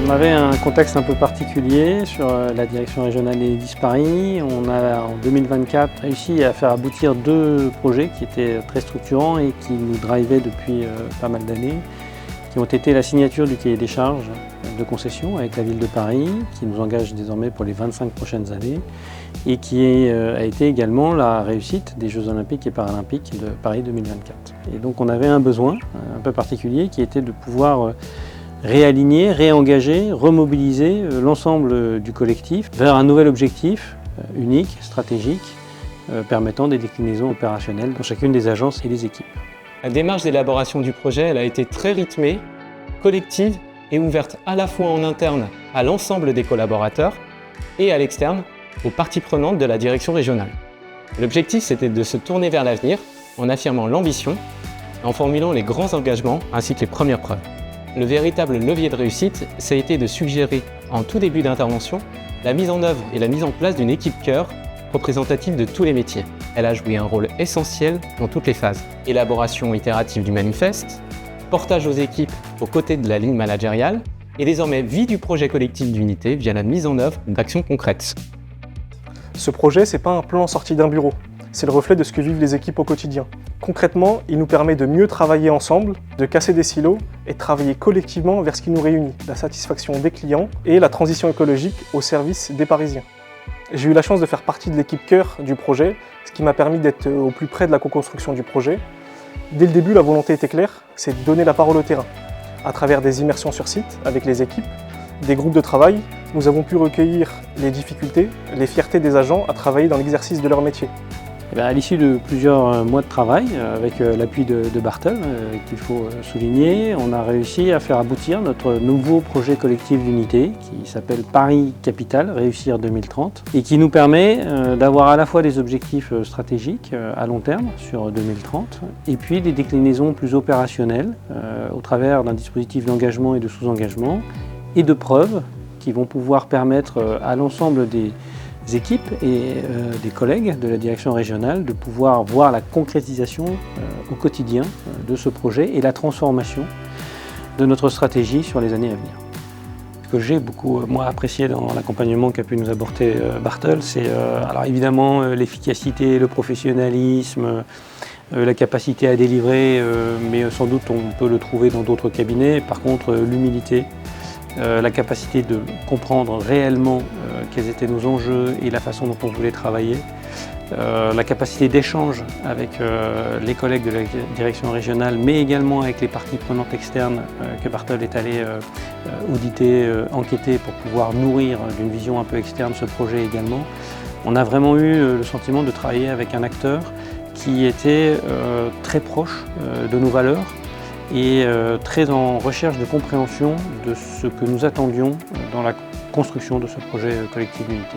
On avait un contexte un peu particulier sur la direction régionale Enedis Paris. On a en 2024 réussi à faire aboutir 2 projets qui étaient très structurants et qui nous drivaient depuis pas mal d'années, qui ont été la signature du cahier des charges de concession avec la ville de Paris, qui nous engage désormais pour les 25 prochaines années, et qui a été également la réussite des Jeux Olympiques et Paralympiques de Paris 2024. Et donc on avait un besoin un peu particulier qui était de pouvoir réaligner, réengager, remobiliser l'ensemble du collectif vers un nouvel objectif unique, stratégique, permettant des déclinaisons opérationnelles dans chacune des agences et des équipes. La démarche d'élaboration du projet elle a été très rythmée, collective et ouverte à la fois en interne à l'ensemble des collaborateurs et à l'externe aux parties prenantes de la direction régionale. L'objectif c'était de se tourner vers l'avenir en affirmant l'ambition et en formulant les grands engagements ainsi que les premières preuves. Le véritable levier de réussite, ça a été de suggérer en tout début d'intervention la mise en œuvre et la mise en place d'une équipe cœur représentative de tous les métiers. Elle a joué un rôle essentiel dans toutes les phases. Élaboration itérative du manifeste, portage aux équipes aux côtés de la ligne managériale et désormais vie du projet collectif d'unité via la mise en œuvre d'actions concrètes. Ce projet, c'est pas un plan sorti d'un bureau, c'est le reflet de ce que vivent les équipes au quotidien. Concrètement, il nous permet de mieux travailler ensemble, de casser des silos et de travailler collectivement vers ce qui nous réunit, la satisfaction des clients et la transition écologique au service des Parisiens. J'ai eu la chance de faire partie de l'équipe cœur du projet, ce qui m'a permis d'être au plus près de la co-construction du projet. Dès le début, la volonté était claire, c'est de donner la parole au terrain. À travers des immersions sur site avec les équipes, des groupes de travail, nous avons pu recueillir les difficultés, les fiertés des agents à travailler dans l'exercice de leur métier. À l'issue de plusieurs mois de travail, avec l'appui de Bartel, qu'il faut souligner, on a réussi à faire aboutir notre nouveau projet collectif d'unité qui s'appelle Paris Capitale, Réussir 2030 et qui nous permet d'avoir à la fois des objectifs stratégiques à long terme sur 2030 et puis des déclinaisons plus opérationnelles au travers d'un dispositif d'engagement et de sous-engagement et de preuves qui vont pouvoir permettre à l'ensemble des équipes et des collègues de la direction régionale de pouvoir voir la concrétisation au quotidien de ce projet et la transformation de notre stratégie sur les années à venir. Ce que j'ai beaucoup apprécié dans l'accompagnement qu'a pu nous apporter Bartel, c'est alors évidemment l'efficacité, le professionnalisme, la capacité à délivrer, mais sans doute on peut le trouver dans d'autres cabinets. Par contre, l'humilité, la capacité de comprendre réellement quels étaient nos enjeux et la façon dont on voulait travailler, la capacité d'échange avec les collègues de la direction régionale, mais également avec les parties prenantes externes que Bartel est allé auditer, enquêter pour pouvoir nourrir d'une vision un peu externe ce projet également. On a vraiment eu le sentiment de travailler avec un acteur qui était très proche de nos valeurs, et très en recherche de compréhension de ce que nous attendions dans la construction de ce projet collectif d'unité.